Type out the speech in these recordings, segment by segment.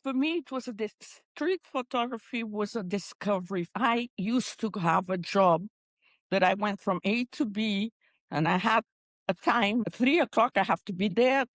For me, it was street photography was a discovery. I used to have a job that I went from A to B, and I had a time, 3 o'clock, I have to be there,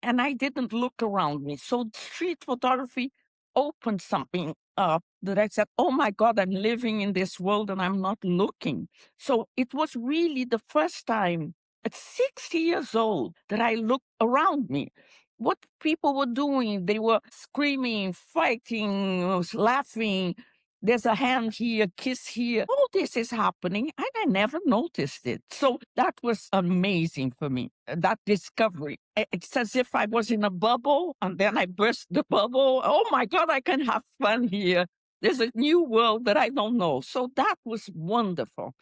and I didn't look around me. So street photography opened something up that I said, oh my God, I'm living in this world and I'm not looking. So it was really the first time at 60 years old that I looked around me. What people were doing, they were screaming, fighting, laughing, there's a hand here, kiss here. All this is happening, and I never noticed it. So that was amazing for me, that discovery. It's as if I was in a bubble, and then I burst the bubble. Oh my God, I can have fun here. There's a new world that I don't know. So that was wonderful.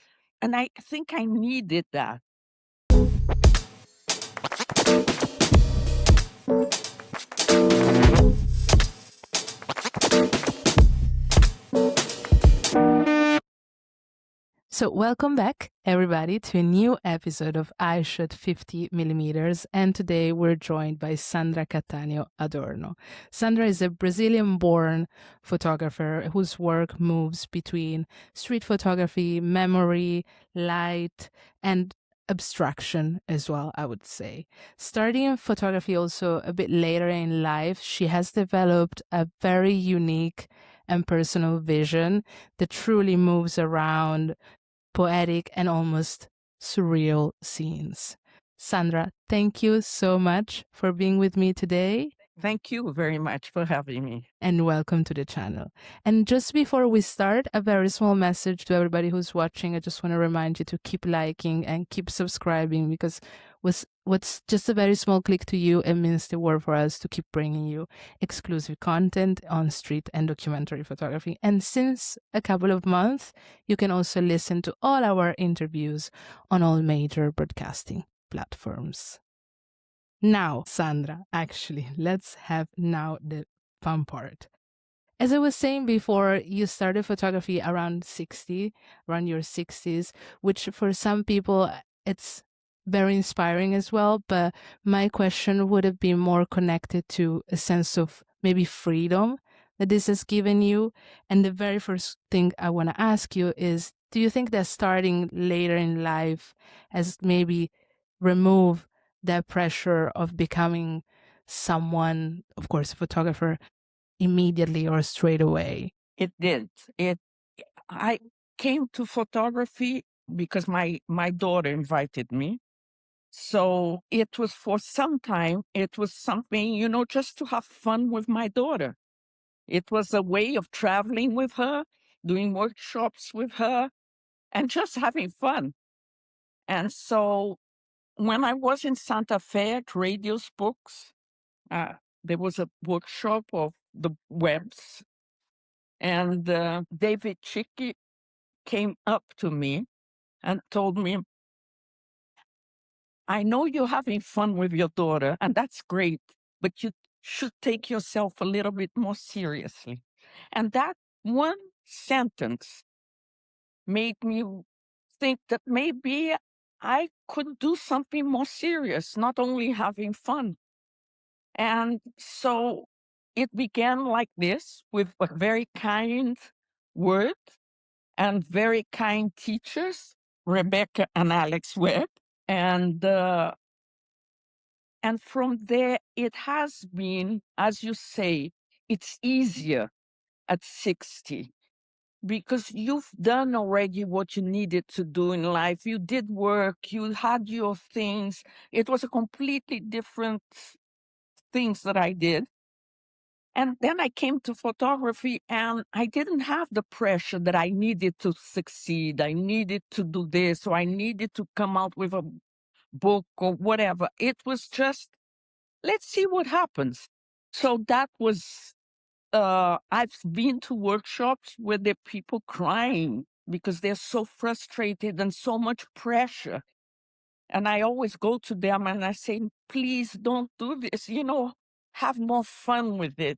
And I think I needed that. So welcome back, everybody, to a new episode of Eyeshot 50mm. And today we're joined by Sandra Cattaneo Adorno. Sandra is a Brazilian-born photographer whose work moves between street photography, memory, light, and abstraction as well, I would say. Starting in photography also a bit later in life, she has developed a very unique and personal vision that truly moves around poetic and almost surreal scenes. Sandra, thank you so much for being with me today. Thank you very much for having me. And welcome to the channel. And just before we start, a very small message to everybody who's watching. I just want to remind you to keep liking and keep subscribing, because what's just a very small click to you, it means the world for us to keep bringing you exclusive content on street and documentary photography. And since a couple of months, you can also listen to all our interviews on all major broadcasting platforms. Now, Sandra, actually, let's have now the fun part. As I was saying before, you started photography around your 60s, which for some people, it's very inspiring as well. But my question would have been more connected to a sense of maybe freedom that this has given you. And the very first thing I want to ask you is, do you think that starting later in life has maybe removed that pressure of becoming someone, of course, a photographer, immediately or straight away? It did. I came to photography because my daughter invited me. So it was for some time, it was something, just to have fun with my daughter. It was a way of traveling with her, doing workshops with her, and just having fun. And so when I was in Santa Fe at Radio's Books, there was a workshop of the webs, and David Chickie came up to me and told me, I know you're having fun with your daughter, and that's great, but you should take yourself a little bit more seriously. And that one sentence made me think that maybe I could do something more serious, not only having fun. And so it began like this, with a very kind word and very kind teachers, Rebecca and Alex Webb. And from there, it has been, as you say, it's easier at 60 because you've done already what you needed to do in life. You did work, you had your things. It was a completely different things that I did. And then I came to photography and I didn't have the pressure that I needed to succeed. I needed to do this, or I needed to come out with a book or whatever. It was just, let's see what happens. So that was, I've been to workshops where there are people crying because they're so frustrated and so much pressure. And I always go to them and I say, please don't do this, have more fun with it,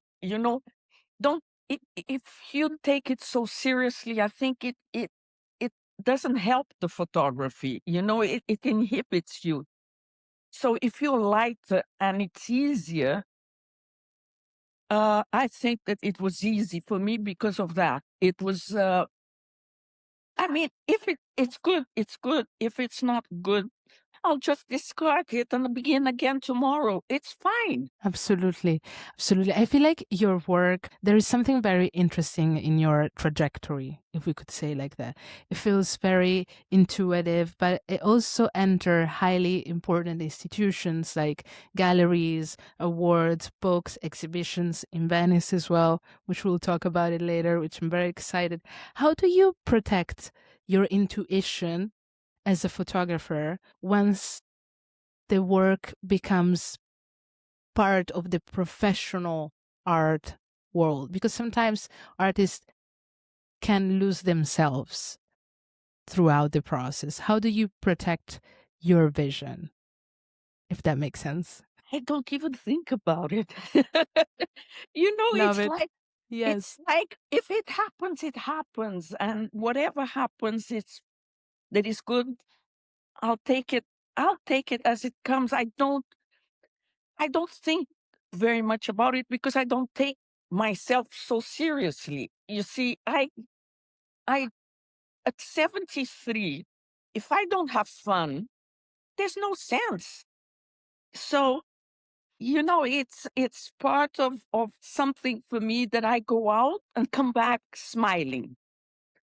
don't, if you take it so seriously, I think it doesn't help the photography, it inhibits you. So if you're lighter and it's easier, I think that it was easy for me because of that. It was, I mean, if it's good, it's good. If it's not good, I'll just discard it and begin again tomorrow. It's fine. Absolutely. Absolutely. I feel like your work, there is something very interesting in your trajectory, if we could say like that. It feels very intuitive, but it also enter highly important institutions like galleries, awards, books, exhibitions in Venice as well, which we'll talk about it later, which I'm very excited. How do you protect your intuition as a photographer once the work becomes part of the professional art world? Because sometimes artists can lose themselves throughout the process. How do you protect your vision, if that makes sense? I don't even think about it. You know, Love it. it's Yes. like if it happens, it happens, and whatever happens, it's that is good. I'll take it. I'll take it as it comes. I don't think very much about it because I don't take myself so seriously. You see, I at 73, if I don't have fun, there's no sense. So, you know, it's part of something for me that I go out and come back smiling.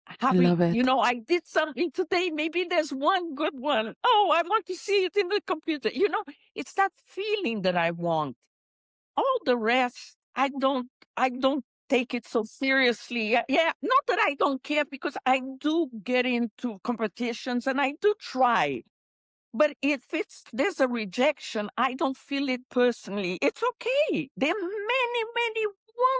I Having, love you it. know, I did something today, maybe there's one good one. Oh, I want to see it in the computer. You know, it's that feeling that I want. All the rest, I don't take it so seriously. Yeah, not that I don't care because I do get into competitions and I do try. But if there's a rejection, I don't feel it personally. It's okay. There are many, many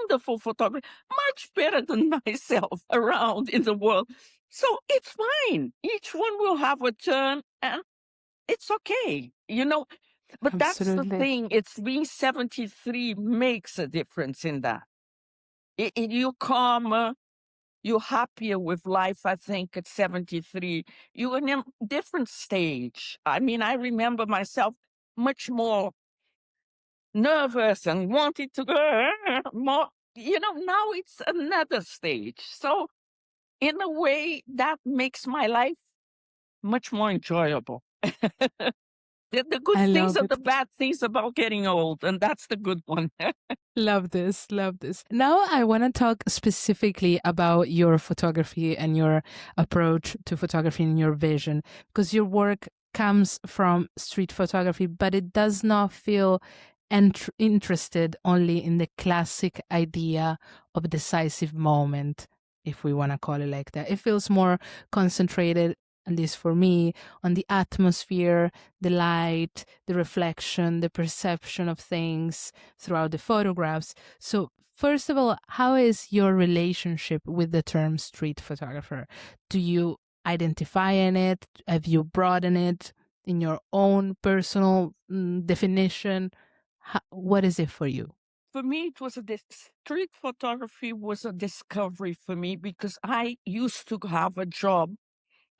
wonderful photographers, much better than myself around in the world. So it's fine. Each one will have a turn and it's okay. You know, but that's the Absolutely. thing. It's being 73 makes a difference in that. You're calmer, you're happier with life, I think, at 73. You're in a different stage. I mean, I remember myself much more nervous and wanting to go more. You know, now it's another stage. So, in a way, that makes my life much more enjoyable. The good I things love are the it. bad things about getting old, and that's the good one. Love this. Love this. Now, I want to talk specifically about your photography and your approach to photography and your vision, because your work comes from street photography, but it does not feel interested only in the classic idea of a decisive moment, if we want to call it like that. It feels more concentrated, at least for me, on the atmosphere, the light, the reflection, the perception of things throughout the photographs. So, first of all, how is your relationship with the term street photographer? Do you identify in it? Have you broadened it in your own personal definition? What is it for you? For me, it was street photography was a discovery for me because I used to have a job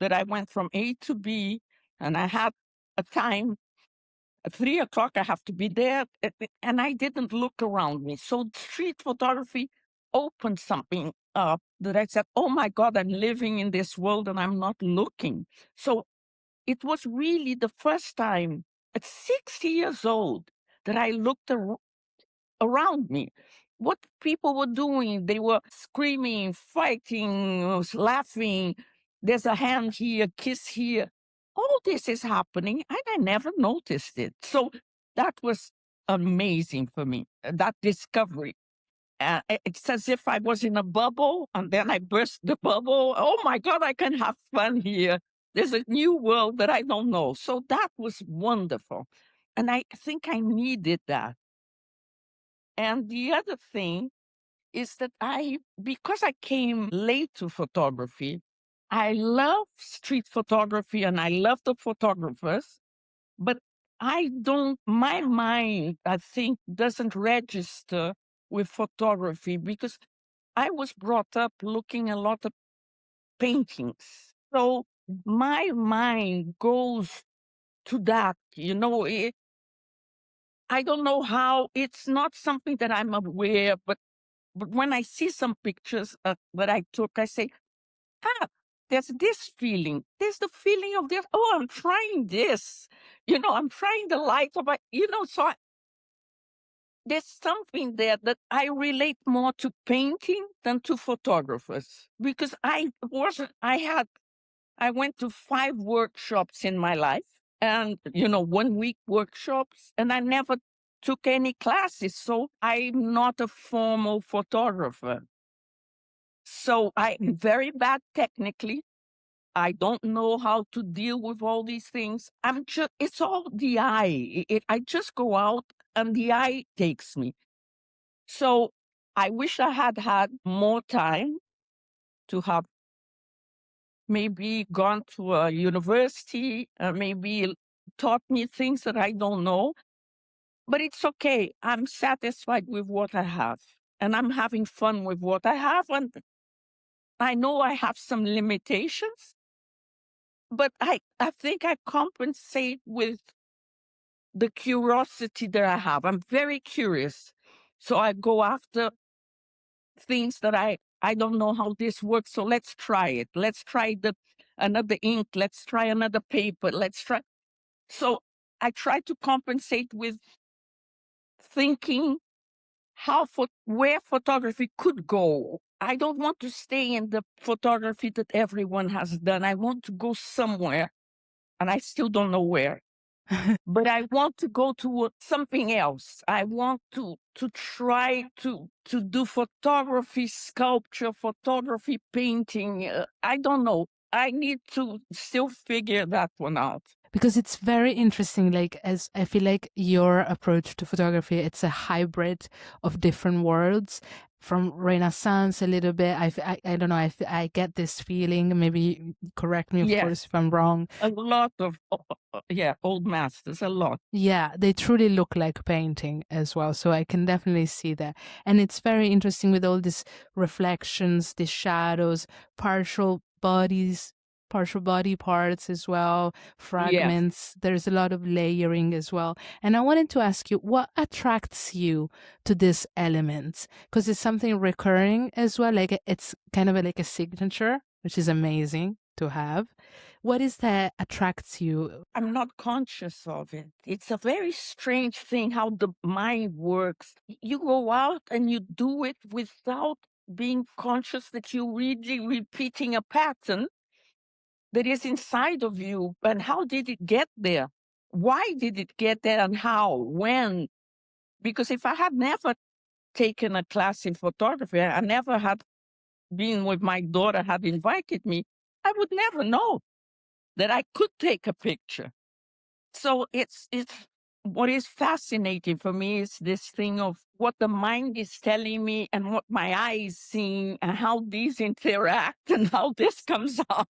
that I went from A to B, and I had a time at 3 o'clock. I have to be there, and I didn't look around me. So street photography opened something up that I said, "Oh my God, I'm living in this world and I'm not looking." So it was really the first time at 60 years old that I looked around me. What people were doing, they were screaming, fighting, laughing. There's a hand here, kiss here. All this is happening, and I never noticed it. So that was amazing for me, that discovery. It's as if I was in a bubble and then I burst the bubble. Oh my God, I can have fun here. There's a new world that I don't know. So that was wonderful. And I think I needed that. And the other thing is that because I came late to photography, I love street photography and I love the photographers, but my mind, I think, doesn't register with photography because I was brought up looking a lot at paintings. So my mind goes to that, you know, I don't know how. It's not something that I'm aware, but when I see some pictures that I took, I say, ah, there's this feeling. There's the feeling of this. Oh, I'm trying this. I'm trying the light of so there's something there that I relate more to painting than to photographers, because I went to 5 workshops in my life, and 1 week workshops, and I never took any classes, so I'm not a formal photographer. So I'm very bad technically. I don't know how to deal with all these things. It's all the eye. I just go out and the eye takes me. So I wish I had had more time to have maybe gone to a university, maybe taught me things that I don't know. But it's okay. I'm satisfied with what I have, and I'm having fun with what I have. And I know I have some limitations, but I think I compensate with the curiosity that I have. I'm very curious. So I go after things that I don't know how this works. So let's try it. Let's try another ink. Let's try another paper. Let's try. So I try to compensate with thinking where photography could go. I don't want to stay in the photography that everyone has done. I want to go somewhere, and I still don't know where. But I want to go to something else. I want to try to do photography, sculpture, photography, painting. I don't know. I need to still figure that one out. Because it's very interesting, like, as I feel like your approach to photography, it's a hybrid of different worlds, from Renaissance a little bit. I don't know, I get this feeling, maybe correct me, of course, Yes, if I'm wrong. a lot of old masters, a lot. Yeah, they truly look like painting as well. So I can definitely see that. And it's very interesting with all these reflections, the shadows, partial body parts as well, Yes. fragments. There's a lot of layering as well. And I wanted to ask you, what attracts you to these elements? Because it's something recurring as well. Like it's kind of like a signature, which is amazing to have. What is that attracts you? I'm not conscious of it. It's a very strange thing how the mind works. You go out and you do it without being conscious that you're really repeating a pattern that is inside of you. And how did it get there? Why did it get there, and how? When? Because if I had never taken a class in photography, I never had been with my daughter, had invited me, I would never know that I could take a picture. So it's what is fascinating for me is this thing of what the mind is telling me and what my eye is seeing, and how these interact and how this comes out.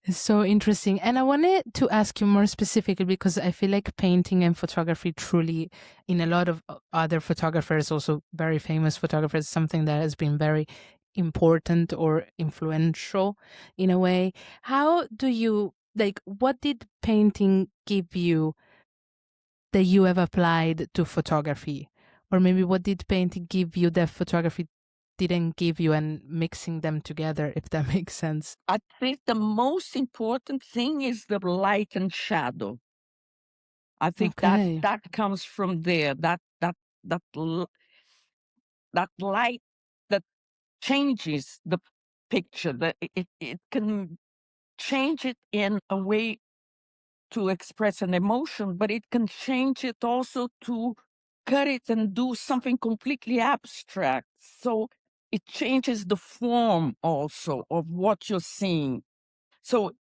It's so interesting. And I wanted to ask you more specifically, because I feel like painting and photography truly, in a lot of other photographers, also very famous photographers, something that has been very important or influential in a way. How do you, like, what did painting give you that you have applied to photography? Or maybe what did painting give you that photography didn't give you, and mixing them together, if that makes sense? I think the most important thing is the light and shadow. I think Okay. that comes from there. That that light that changes the picture. That it can change it in a way to express an emotion, but it can change it also to cut it and do something completely abstract. So it changes the form also of what you're seeing. So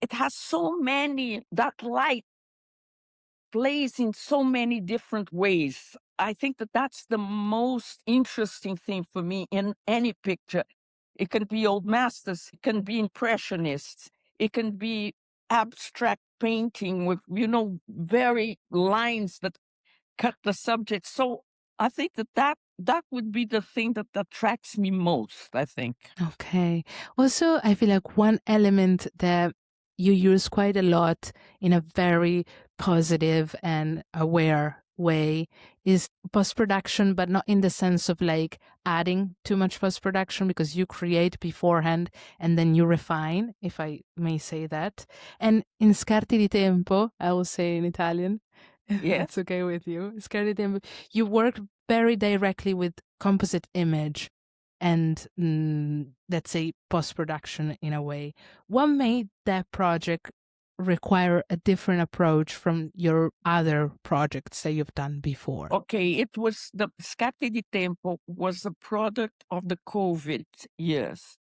it has so many, that light plays in so many different ways. I think that that's the most interesting thing for me in any picture. It can be old masters, it can be impressionists, it can be abstract painting with, very lines that cut the subject. So I think that would be the thing that attracts me most, I think. Okay. Also, I feel like one element that you use quite a lot in a very positive and aware way is post-production, but not in the sense of like adding too much post-production, because you create beforehand and then you refine, if I may say that. And in Scatti di Tempo, I will say in Italian, if that's okay with you, Scatti di Tempo, you work very directly with composite image and let's say post-production in a way. What made that project require a different approach from your other projects that you've done before? Okay, it was the Scatti di Tempo was a product of the COVID years.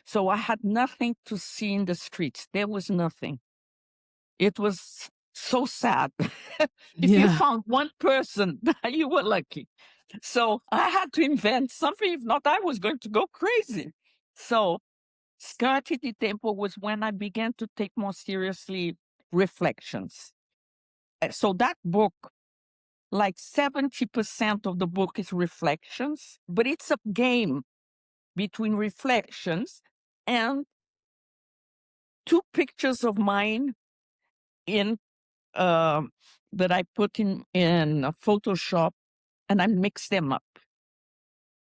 So I had nothing to see in the streets. There was nothing. It was so sad. If you found one person, you were lucky. So I had to invent something. If not, I was going to go crazy. So Scatti di Tempo was when I began to take more seriously reflections. So that book, like 70% of the book is reflections, but it's a game between reflections and two pictures of mine in that I put in Photoshop, and I mix them up.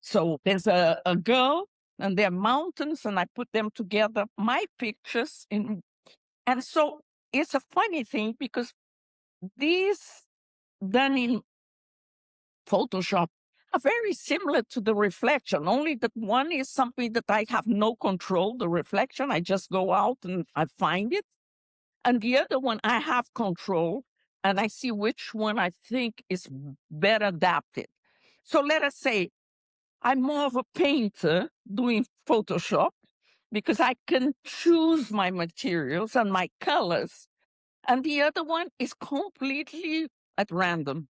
So there's a girl and there are mountains, and I put them together, my pictures in. And so it's a funny thing because these done in Photoshop are very similar to the reflection, only that one is something that I have no control, the reflection. I just go out and I find it. And the other one, I have control, and I see which one I think is better adapted. So let us say I'm more of a painter doing Photoshop because I can choose my materials and my colors. And the other one is completely at random.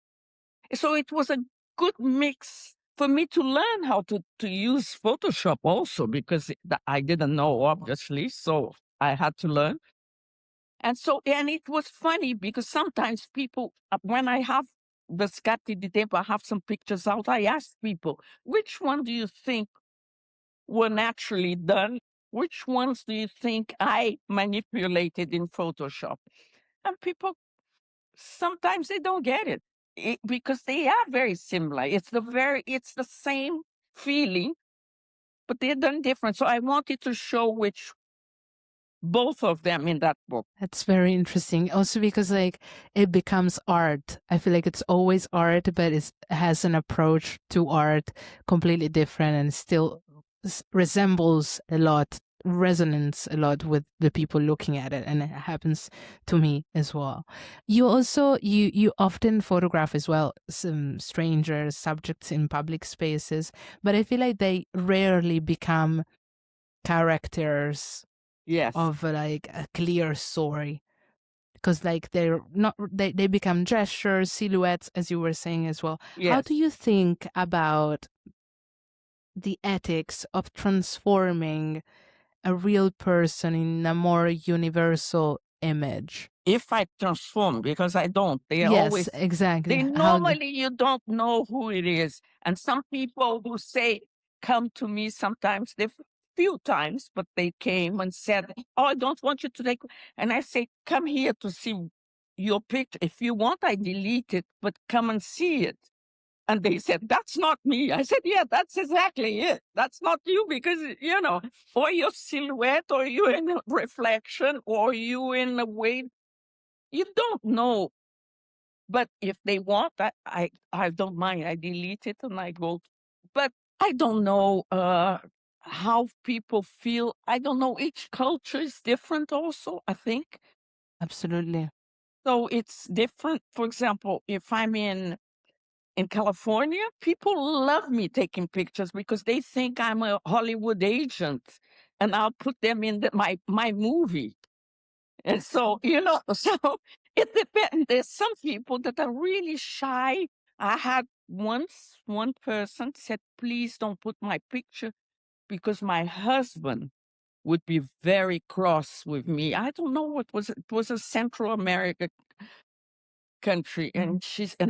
So it was a good mix for me to learn how to use Photoshop also, because I didn't know, obviously. So I had to learn. And so, and it was funny because sometimes people, when I have the Scatti di Tempo, I have some pictures out, I ask people, which one do you think were naturally done? Which ones do you think I manipulated in Photoshop? And people, sometimes they don't get it, because they are very similar. It's the same feeling, but they're done different. So I wanted to show both of them in that book. That's very interesting. Also because like it becomes art. I feel like it's always art, but it has an approach to art completely different and still resembles a lot, resonates a lot with the people looking at it. And it happens to me as well. You also, you often photograph as well some strangers, subjects in public spaces, but I feel like they rarely become characters of like a clear story, because like they're not, they become gestures, silhouettes, as you were saying as well. How do you think about the ethics of transforming a real person in a more universal image? If I transform, because I don't, they are Yes, always exactly. normally you don't know who it is. And some people who say, come to me sometimes, they few times, but they came and said, oh, I don't want you to take, and I say, come here to see your picture. If you want, I delete it, but come and see it. And they said, that's not me. I said, yeah, that's exactly it. That's not you, because, or your silhouette, or you in a reflection, or you in a way, you don't know. But if they want, I don't mind. I delete it and I go. But I don't know how people feel. I don't know. Each culture is different also, I think. Absolutely. So it's different. For example, if I'm in California, people love me taking pictures because they think I'm a Hollywood agent, and I'll put them in my movie. And so, so it depends. There's some people that are really shy. I had once one person said, please don't put my picture because my husband would be very cross with me. I don't know what was it. It was a Central America country. And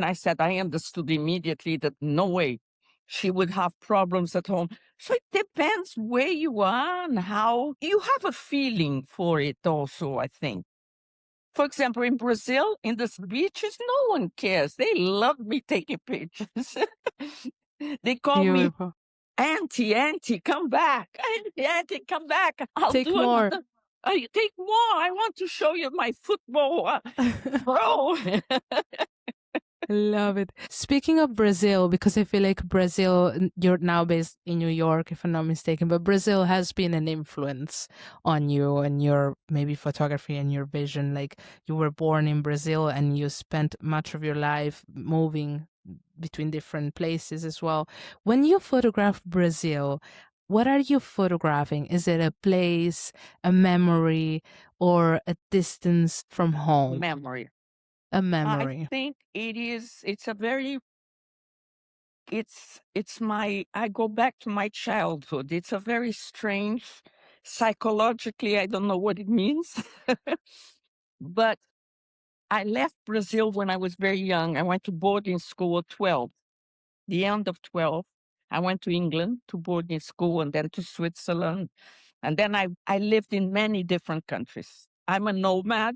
I said, I understood immediately that no way she would have problems at home. So it depends where you are and how you have a feeling for it also, I think. For example, in Brazil, in the beaches, no one cares. They love me taking pictures. They call me Beautiful. Auntie, come back. Auntie, come back. I'll Take do more. another. Take more. I want to show you my football throw. Love it. Speaking of Brazil, because I feel like Brazil, you're now based in New York, if I'm not mistaken, but Brazil has been an influence on you and your maybe photography and your vision. Like you were born in Brazil and you spent much of your life moving between different places as well. When you photograph Brazil, what are you photographing? Is it a place, a memory, or a distance from home? Memory. A I memory. think it's a very, I go back to my childhood. It's a very strange, psychologically, I don't know what it means. But I left Brazil when I was very young. I went to boarding school at 12. The end of 12, I went to England to boarding school and then to Switzerland. And then I lived in many different countries. I'm a nomad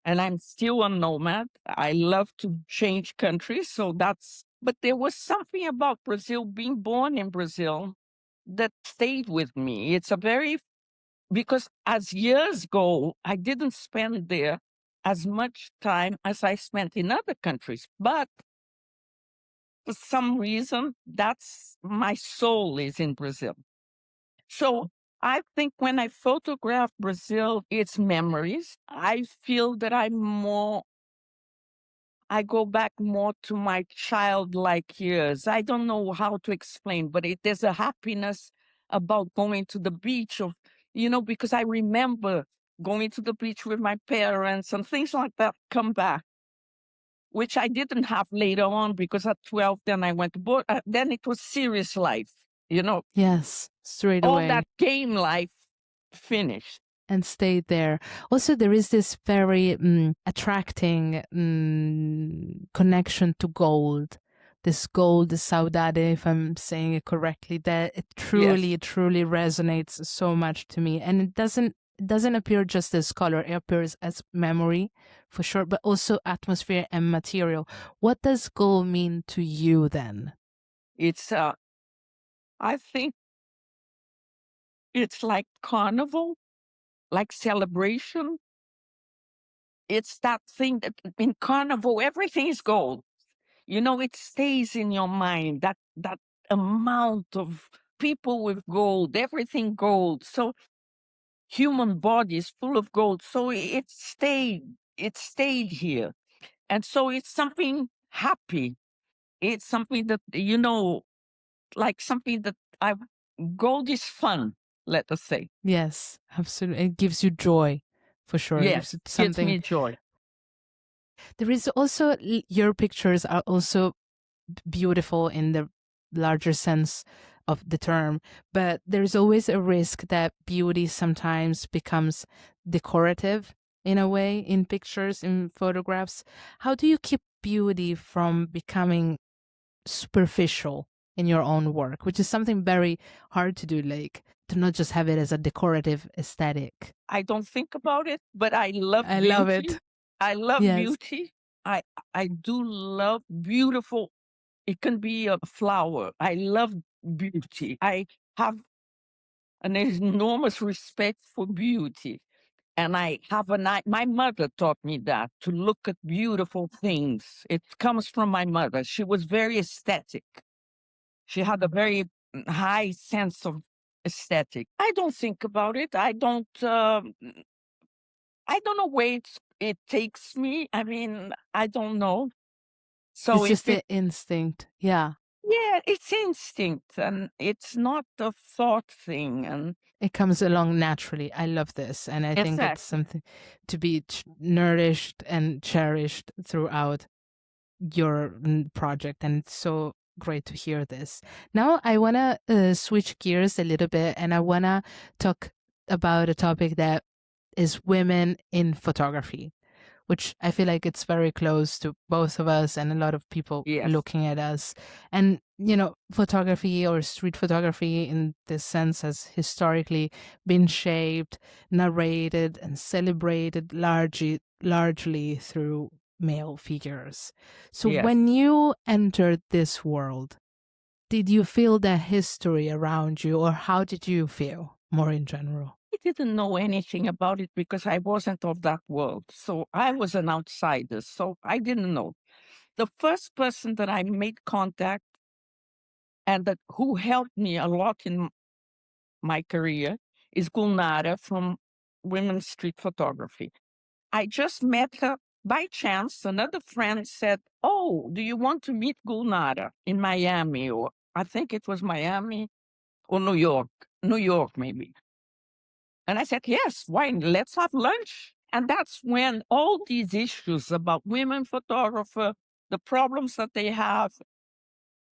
and I'm still a nomad. I love to change countries. But there was something about Brazil, being born in Brazil, that stayed with me. Because as years go, I didn't spend there as much time as I spent in other countries. But for some reason, that's my soul is in Brazil. So I think when I photograph Brazil, it's memories. I feel that I go back more to my childlike years. I don't know how to explain, but there's a happiness about going to the beach because I remember going to the beach with my parents and things like that come back, which I didn't have later on because at 12, then I went to board. Then it was serious life, Yes, straight all away. that game life finished. And stayed there. Also, there is this very attracting connection to gold. This gold, the saudade, if I'm saying it correctly, that it Yes. truly resonates so much to me. And it doesn't appear just as color, it appears as memory for sure, but also atmosphere and material. What does gold mean to you then? I think it's like carnival, like celebration. It's that thing that in carnival, everything is gold. It stays in your mind, that amount of people with gold, everything gold. So human body is full of gold. So it stayed here. And so it's something happy. It's something that, like something that gold is fun, let us say. Yes, absolutely. It gives you joy for sure. It gives Yes, you gives something. me joy. There is also, your pictures are also beautiful in the larger sense of the term, but there's always a risk that beauty sometimes becomes decorative in a way in pictures, in photographs. How do you keep beauty from becoming superficial in your own work, which is something very hard to do, like to not just have it as a decorative aesthetic? I don't think about it, but I love I love it. beauty. I love Yes. beauty. I I do love beautiful. It can be a flower. I love beauty. I have an enormous respect for beauty. And I have my mother taught me that to look at beautiful things. It comes from my mother. She was very aesthetic. She had a very high sense of aesthetic. I don't think about it. I don't know where it takes me. I mean, I don't know. So It's if just the instinct. Yeah. yeah, it's instinct and it's not a thought thing. And It comes along naturally. I love this. And I think it's exactly, something to be nourished and cherished throughout your project. And it's so great to hear this. Now, I want to switch gears a little bit and I want to talk about a topic that is women in photography. which I feel like it's very close to both of us and a lot of people Yes, looking at us. And, you know, photography or street photography in this sense has historically been shaped, narrated, and celebrated largely through male figures. So yes. when you entered this world, did you feel the history around you, or how did you feel more in general? I didn't know anything about it because I wasn't of that world. So I was an outsider. So I didn't know. The first person that I made contact and that who helped me a lot in my career is Gulnara from Women's Street Photography. I just met her by chance. Another friend said, "Oh, do you want to meet Gulnara in Miami?" Or I think it was Miami or New York, New York maybe. And I said, "Yes, why? Let's have lunch." And that's when all these issues about women photographer, the problems that they have,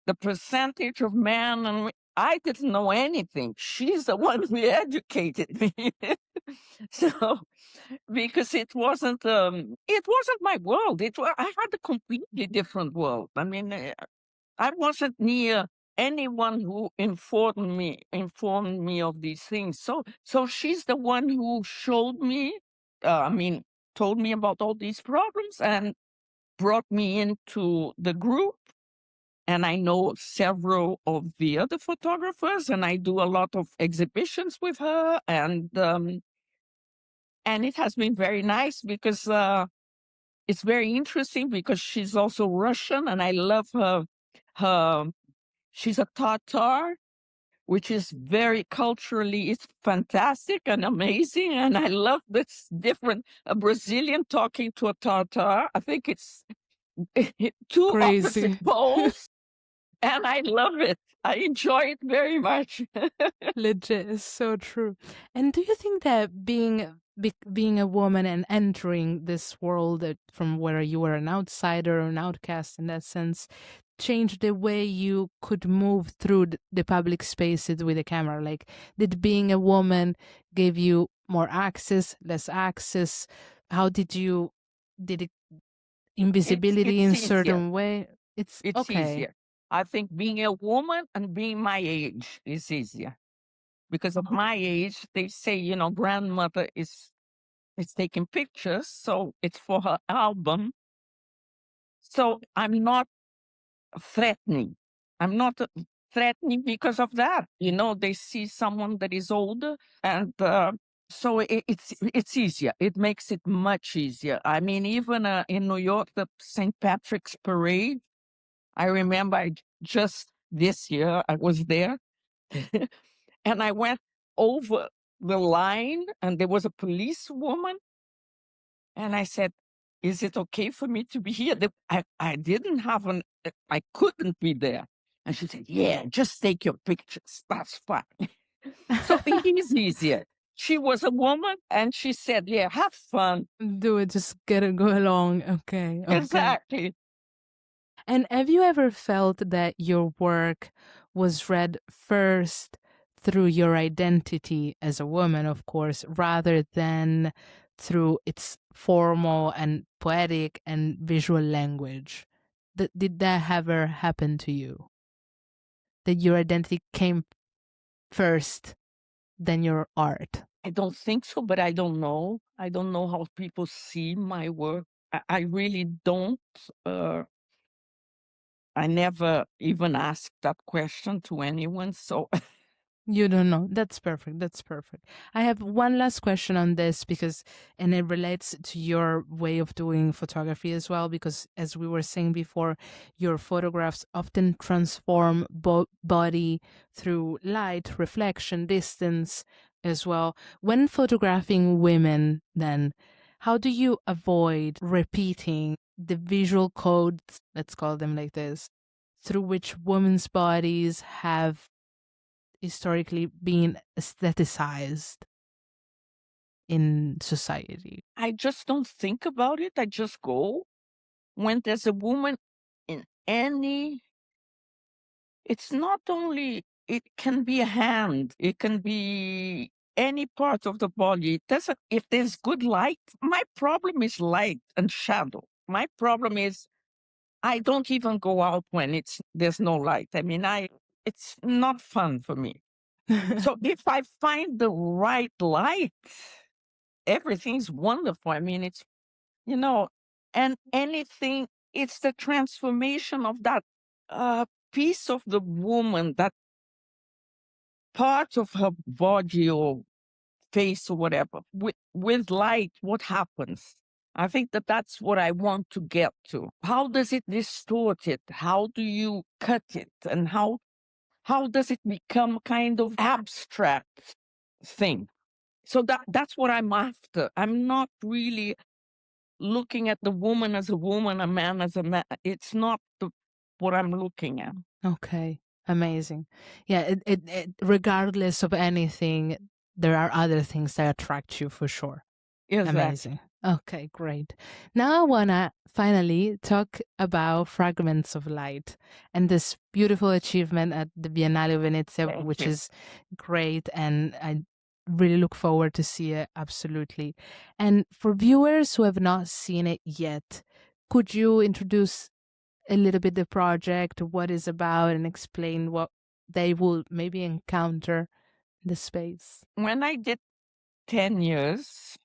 the percentage of men, and I didn't know anything. She's the one who educated me. So because it wasn't my world. I had a completely different world. I mean, I wasn't near anyone who informed me of these things. So she's the one who showed me. I mean, told me about all these problems and brought me into the group. And I know several of the other photographers, and I do a lot of exhibitions with her, and it has been very nice because it's very interesting because she's also Russian, and I love her. Her She's a Tatar, which is very culturally, it's fantastic and amazing, and I love this different a Brazilian talking to a Tatar. I think it's two opposite Crazy. poles, and I love it. I enjoy it very much. Legit is so true. And do you think that being a woman and entering this world from where you were an outsider or an outcast in that sense changed the way you could move through the public spaces with a camera? Like, did being a woman give you more access, less access? How did it invisibility It's in easier. certain way? It's It's okay. easier. I think being a woman and being my age is easier because of my age. They say, grandmother is taking pictures, so it's for her album. So I'm not threatening. I'm not threatening because of that. They see someone that is older, and so it's easier. It makes it much easier. I mean, even in New York, the St. Patrick's Parade. I remember just this year I was there, and I went over the line, and there was a policewoman. And I said, "Is it okay for me to be here?" I didn't have I couldn't be there. And she said, "Yeah, just take your pictures. That's fine." So it is easier. She was a woman, and she said, "Yeah, have fun." Do it, just get it, go along. Okay, okay. Exactly. And have you ever felt that your work was read first through your identity as a woman, of course, rather than through its formal and poetic and visual language? Did that ever happen to you? That your identity came first than your art? I don't think so, but I don't know. I don't know how people see my work. I really don't. Uh, I never even asked that question to anyone. So You don't know. That's perfect. That's perfect. I have one last question on this and it relates to your way of doing photography as well, because as we were saying before, your photographs often transform body through light, reflection, distance as well. When photographing women, then, how do you avoid repeating the visual codes, let's call them like this, through which women's bodies have historically been aestheticized in society? I just don't think about it. I just go. When there's a woman in any, it's not only, it can be a hand, it can be any part of the body. It doesn't, if there's good light, my problem is light and shadow. My problem is I don't even go out when there's no light. I mean, it's not fun for me. So if I find the right light, everything's wonderful. I mean, it's, and anything, it's the transformation of that piece of the woman, that part of her body or face or whatever. With light, what happens? I think that's what I want to get to. How does it distort it? How do you cut it? And how does it become kind of abstract thing? So that's what I'm after. I'm not really looking at the woman as a woman, a man as a man. It's not what I'm looking at. Okay, amazing. Yeah, regardless of anything, there are other things that attract you for sure. Exactly. Amazing. Okay, great. Now I want to finally talk about Fragments of Light and this beautiful achievement at the Biennale of Venezia, Thank which you. is great. And I really look forward to see it. Absolutely. And for viewers who have not seen it yet, could you introduce a little bit the project, what it's about, and explain what they will maybe encounter in the space? When I did 10 years,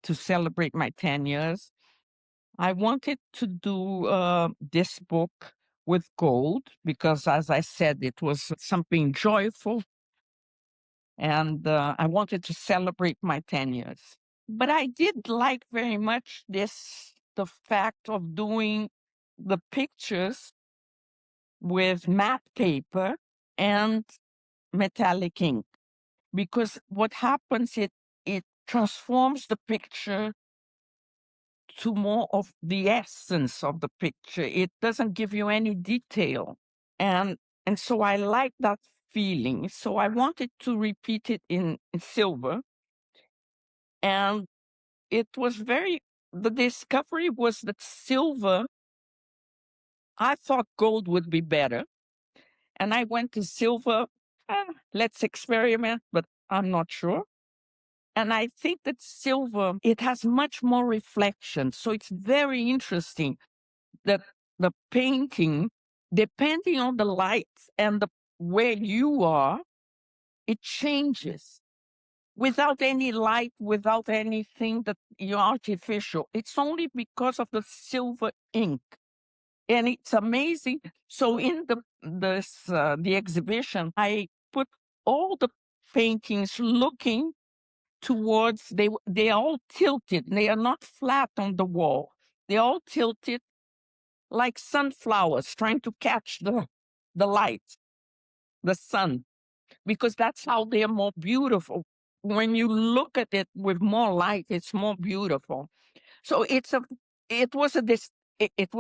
to celebrate my 10 years, I wanted to do this book with gold because, as I said, it was something joyful, and I wanted to celebrate my 10 years. But I did like very much the fact of doing the pictures with matte paper and metallic ink, because what happens, it transforms the picture to more of the essence of the picture. It doesn't give you any detail. And so I like that feeling. So I wanted to repeat it in silver. And it was the discovery was that silver, I thought gold would be better. And I went to silver. Let's experiment, but I'm not sure. And I think that silver, it has much more reflection. So it's very interesting that the painting, depending on the light and where you are, it changes without any light, without anything that you're artificial. It's only because of the silver ink. And it's amazing. So in the exhibition, I put all the paintings looking towards, they are all tilted. They are not flat on the wall. They're all tilted like sunflowers trying to catch the light, the sun, because that's how they're more beautiful. When you look at it with more light, it's more beautiful. So it was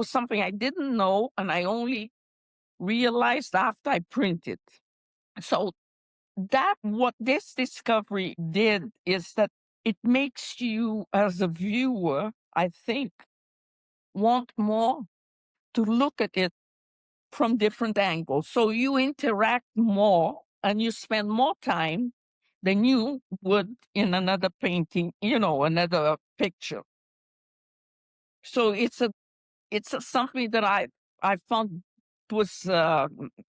something I didn't know, and I only realized after I printed. So what this discovery did is that it makes you, as a viewer, I think, want more to look at it from different angles. So you interact more and you spend more time than you would in another painting, another picture. So it's something that I found was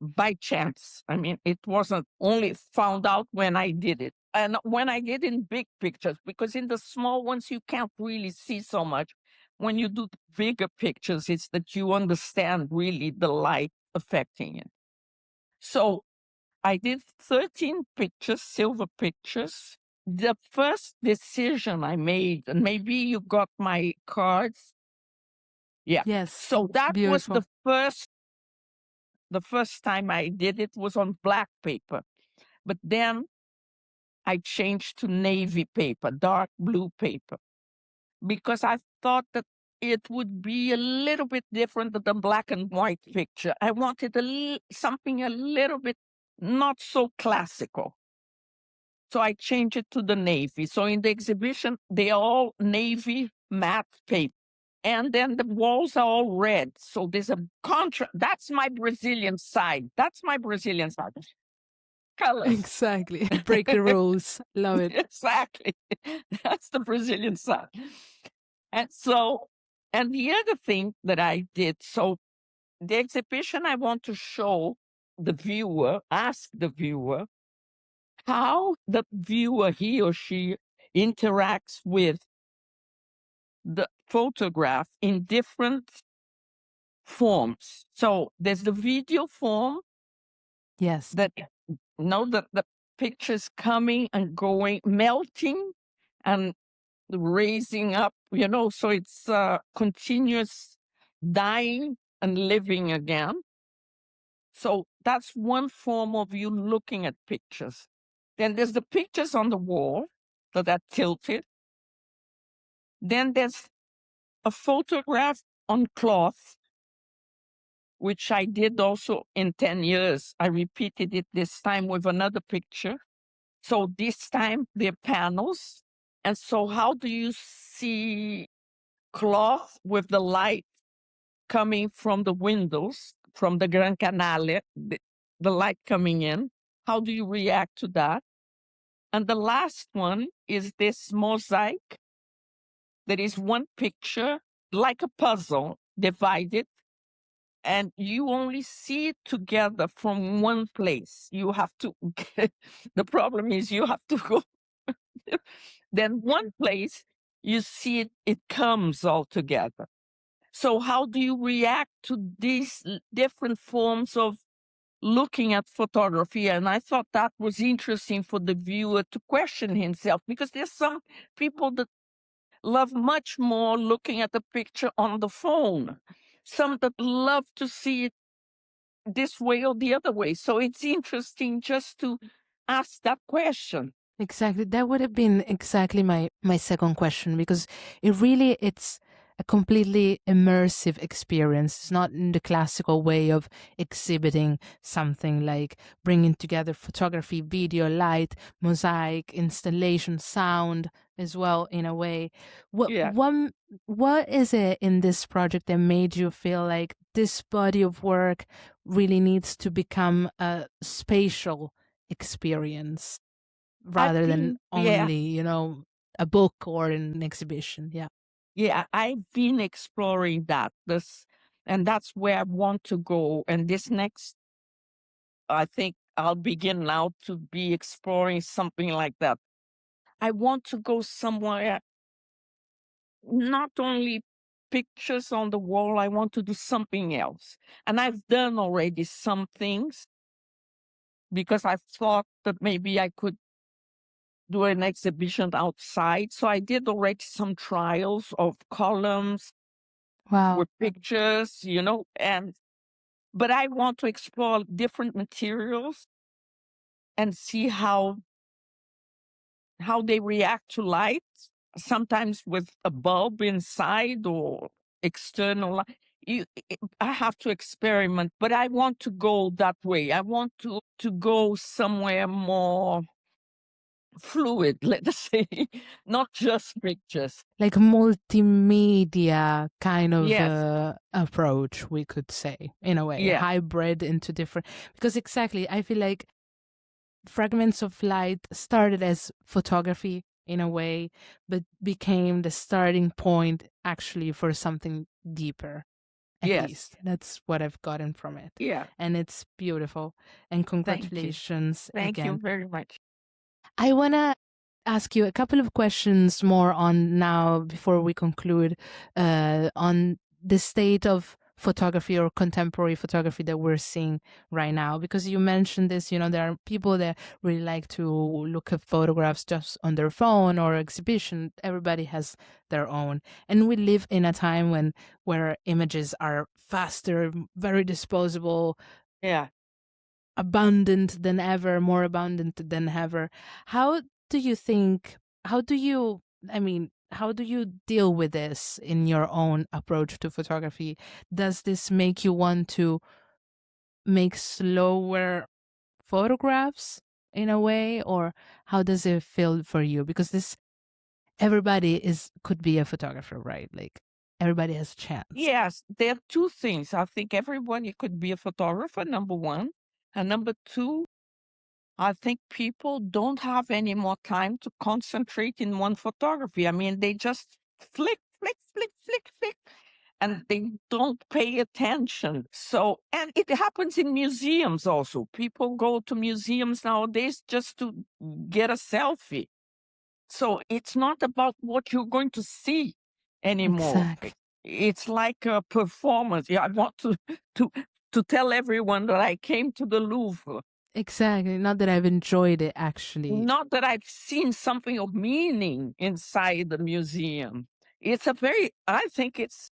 by chance. I mean, it wasn't only found out when I did it. And when I did in big pictures, because in the small ones, you can't really see so much. When you do bigger pictures, it's that you understand really the light affecting it. So I did 13 pictures, silver pictures. The first decision I made, and maybe you got my cards. Yeah. Yes, So that was beautiful. the first time I did it was on black paper. But then I changed to navy paper, dark blue paper, because I thought that it would be a little bit different than the black and white picture. I wanted something a little bit not so classical. So I changed it to the navy. So in the exhibition, they are all navy matte paper. And then the walls are all red. So there's a contrast. That's my Brazilian side. colors. Exactly. Break the rules. Love it. Exactly. That's the Brazilian side. And so, and the other thing that I did, so the exhibition, I want to show the viewer, ask the viewer how the viewer, he or she, interacts with the photograph in different forms. So there's the video form Yes. that the pictures coming and going, melting and raising up, so it's continuous dying and living again. So that's one form of you looking at pictures. Then there's the pictures on the wall that are tilted. Then there's a photograph on cloth, which I did also in 10 years. I repeated it this time with another picture. So this time they're panels. And so how do you see cloth with the light coming from the windows, from the Gran Canale, the light coming in? How do you react to that? And the last one is this mosaic. There is one picture, like a puzzle, divided, and you only see it together from one place. You have to, the problem is you have to go, then one place, you see it, it comes all together. So how do you react to these different forms of looking at photography? And I thought that was interesting for the viewer to question himself, because there's some people that love much more looking at the picture on the phone, some that love to see it this way or the other way. So it's interesting just to ask that question. Exactly. That would have been exactly my second question, because it's a completely immersive experience. It's not in the classical way of exhibiting something, like bringing together photography, video, light, mosaic, installation, sound as well, in a way. What Yeah. one what is it in this project that made you feel like this body of work really needs to become a spatial experience, rather than Yeah, only, a book or an exhibition? Yeah. yeah, I've been exploring that. And that's where I want to go. And this next, I think I'll begin now to be exploring something like that. I want to go somewhere, not only pictures on the wall, I want to do something else. And I've done already some things because I thought that maybe I could do an exhibition outside. So I did already some trials of columns Wow. with pictures, but I want to explore different materials and see how they react to light, sometimes with a bulb inside or external light. I have to experiment, but I want to go that way. I want to go somewhere more fluid, let's say, not just pictures. Like multimedia kind of Yes, approach, we could say, in a way, yes, hybrid into different, because exactly, I feel like Fragments of Light started as photography in a way, but became the starting point actually for something deeper. At yes, least that's what I've gotten from it. yeah. And it's beautiful. And Thank you. congratulations Thank you again. very much. I want to ask you a couple of questions more on now, before we conclude, on the state of photography or contemporary photography that we're seeing right now. Because you mentioned this, there are people that really like to look at photographs just on their phone or exhibition. Everybody has their own. And we live in a time where images are faster, very disposable, Yeah. abundant than ever, more abundant than ever. How do you think, how do you, I mean, how do you deal with this in your own approach to photography? Does this make you want to make slower photographs in a way, or how does it feel for you? Because everybody could be a photographer, right? Like, everybody has a chance. Yes, there are two things. I think everybody could be a photographer, number one. And number two, I think people don't have any more time to concentrate in one photography. I mean, they just flick, flick, flick, flick, flick, and they don't pay attention. So, and it happens in museums also. People go to museums nowadays just to get a selfie. So it's not about what you're going to see anymore. Exactly. It's like a performance. Yeah, I want to to tell everyone that I came to the Louvre. Exactly. Not that I've enjoyed it actually. Not that I've seen something of meaning inside the museum. It's a very, I think it's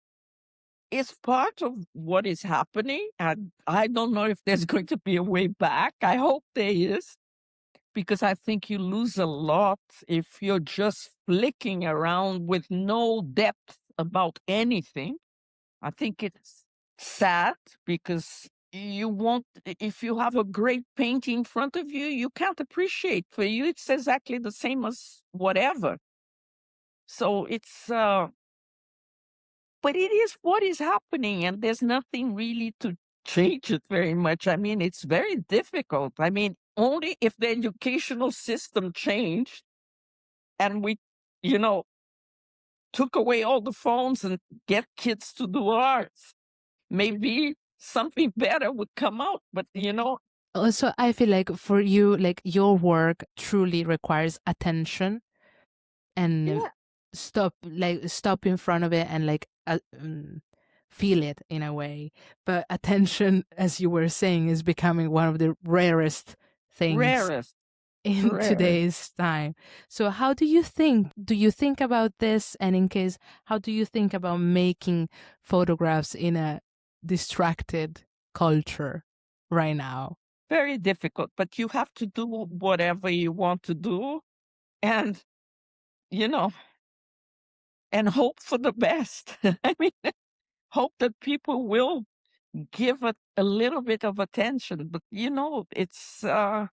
part of what is happening. And I don't know if there's going to be a way back. I hope there is, because I think you lose a lot if you're just flicking around with no depth about anything. I think it's sad because you won't, if you have a great painting in front of you, you can't appreciate. For you, it's exactly the same as whatever. So it's, but it is what is happening, and there's nothing really to change it very much. I mean, it's very difficult. I mean, only if the educational system changed and we, you know, took away all the phones and get kids to do arts, maybe something better would come out. But, Also, I feel like for you, like your work truly requires attention and yeah, stop in front of it and feel it in a way. But attention, as you were saying, is becoming one of the rarest things rarest, in rarest. today's time. So how do you think about this? And in case, how do you think about making photographs in a distracted culture right now? Very difficult, but you have to do whatever you want to do and, you know, and hope for the best. I mean, hope that people will give it a little bit of attention. But, it's very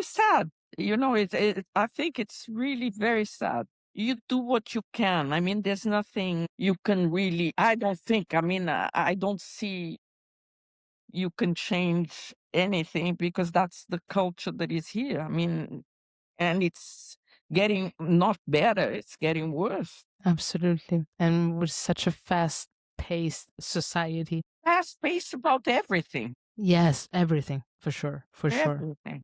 sad. I think it's really very sad. You do what you can. I mean, there's nothing you can really, I don't think, I mean, I don't see you can change anything because that's the culture that is here. I mean, and it's getting not better, it's getting worse. Absolutely. And with such a fast paced society. Fast paced about everything. Yes, everything, for sure, for sure. Everything.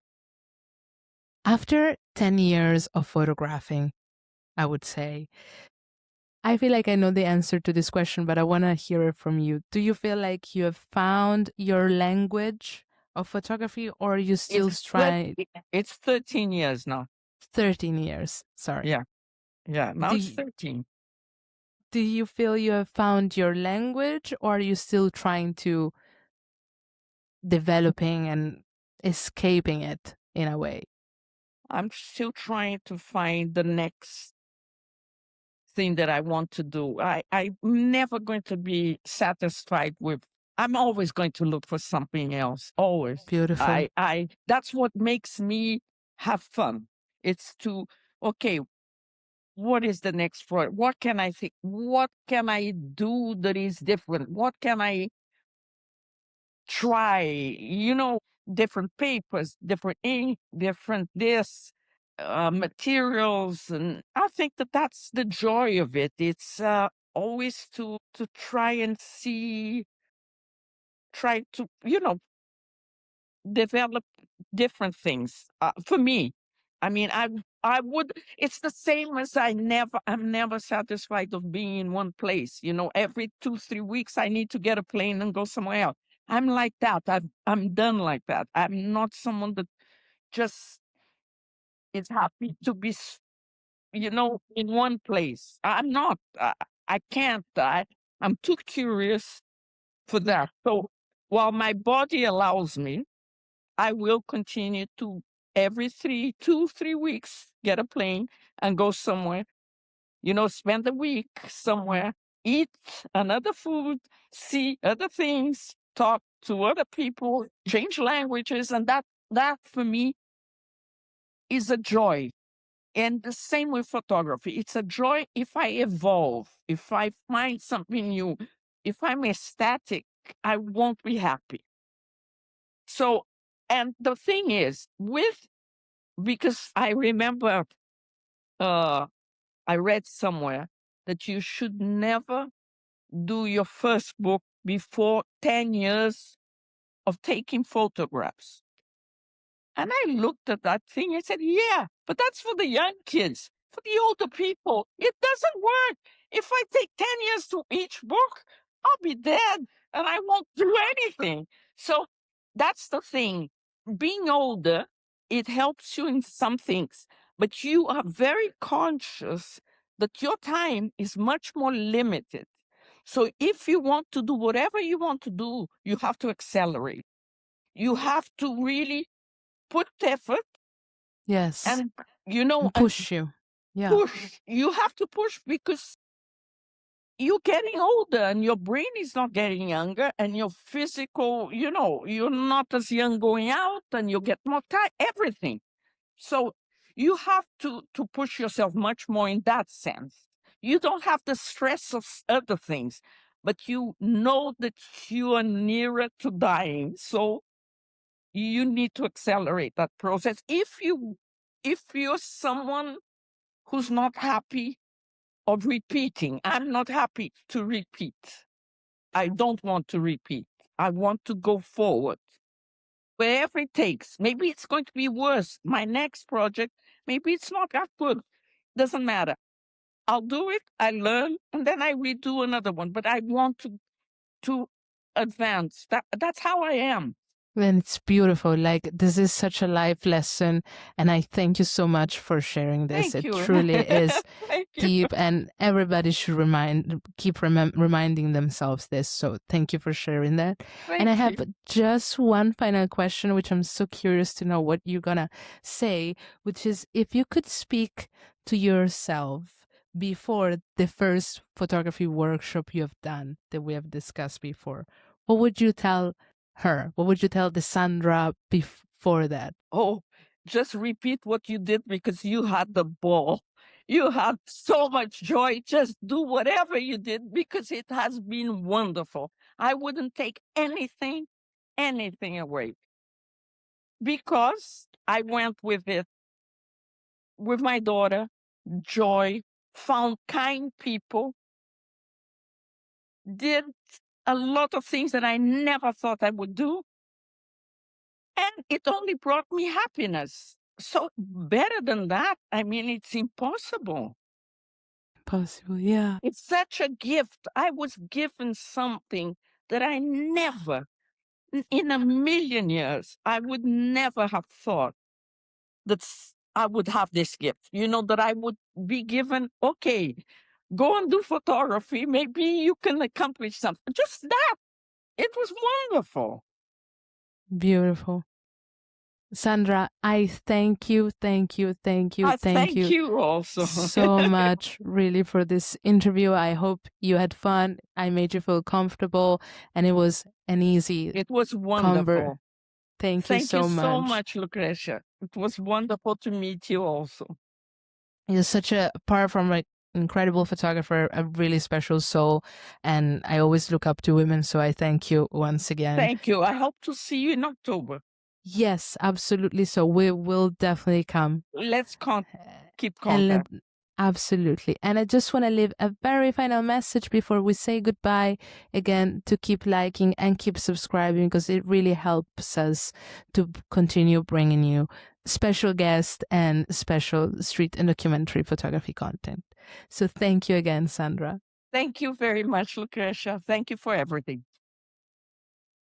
After 10 years of photographing, I would say, I feel like I know the answer to this question, but I want to hear it from you. Do you feel like you have found your language of photography, or are you still It's trying? it's 13 years now. 13 years, sorry. Yeah. Yeah. Now Do it's you, 13. do you feel you have found your language, or are you still trying to developing and escaping it in a way? I'm still trying to find the next thing that I want to do. I'm never going to be satisfied with, I'm always going to look for something else. Always. Beautiful. That's what makes me have fun. It's to, okay, what is the next project? What can I think? What can I do that is different? What can I try? Different papers, different ink, different this, materials. And I think that that's the joy of it. It's always to try and see, try to, develop different things. For me, I mean, I would. It's the same as I'm never satisfied of being in one place. Every 2-3 weeks, I need to get a plane and go somewhere else. I'm like that. I'm done like that. I'm not someone that just is happy to be, in one place. I'm not. I can't. I'm too curious for that. So while my body allows me, I will continue to every 2-3 weeks get a plane and go somewhere, spend a week somewhere, eat another food, see other things, talk to other people, change languages. And that for me is a joy. And the same with photography. It's a joy if I evolve, if I find something new. If I'm ecstatic, I won't be happy. So And the thing is, because I remember I read somewhere that you should never do your first book before 10 years of taking photographs. And I looked at that thing and said, yeah, but that's for the young kids. For the older people, it doesn't work. If I take 10 years to each book, I'll be dead and I won't do anything. So that's the thing. Being older, it helps you in some things, but you are very conscious that your time is much more limited. So if you want to do whatever you want to do, you have to accelerate. You have to really put effort Yes. and, And push you. Yeah. push. You have to push because you're getting older and your brain is not getting younger and your physical, you're not as young going out and you get more tired, everything. So you have to push yourself much more in that sense. You don't have the stress of other things, but you know that you are nearer to dying. So you need to accelerate that process. If you're someone who's not happy of repeating, I'm not happy to repeat. I don't want to repeat. I want to go forward. Wherever it takes. Maybe it's going to be worse. My next project, maybe it's not that good. Doesn't matter. I'll do it, I learn, and then I redo another one. But I want to advance. That's how I am. And it's beautiful. Like, this is such a life lesson. And I thank you so much for sharing this. Thank It you. truly is Thank you. deep, and everybody should keep reminding themselves this. So thank you for sharing that. And I have just one final question, which I'm so curious to know what you're going to say, which is, if you could speak to yourself before the first photography workshop you have done that we have discussed before, what would you tell her? What would you tell the Sandra before that? Oh, just repeat what you did because you had the ball. You had so much joy. Just do whatever you did because it has been wonderful. I wouldn't take anything away because I went with it with my daughter, joy, found kind people, did a lot of things that I never thought I would do. And it only brought me happiness. So better than that, I mean, it's impossible. Possible, yeah. It's such a gift. I was given something that I never, in a million years, I would never have thought that I would have this gift. That I would be given, okay, go and do photography. Maybe you can accomplish something. Just that. It was wonderful. Beautiful. Sandra, I thank you I thank you also so much, really, for this interview. I hope you had fun. I made you feel comfortable, and it was an easy. It was wonderful. Thank you so much, Lucrecia. It was wonderful to meet you also. You're such a, apart from an incredible photographer, a really special soul, and I always look up to women, so I thank you once again. Thank you. I hope to see you in October. Yes, absolutely. So we will definitely come. Let's keep contact. Absolutely. And I just want to leave a very final message before we say goodbye again, to keep liking and keep subscribing, because it really helps us to continue bringing you special guests and special street and documentary photography content. So thank you again, Sandra. Thank you very much, Lucrecia. Thank you for everything.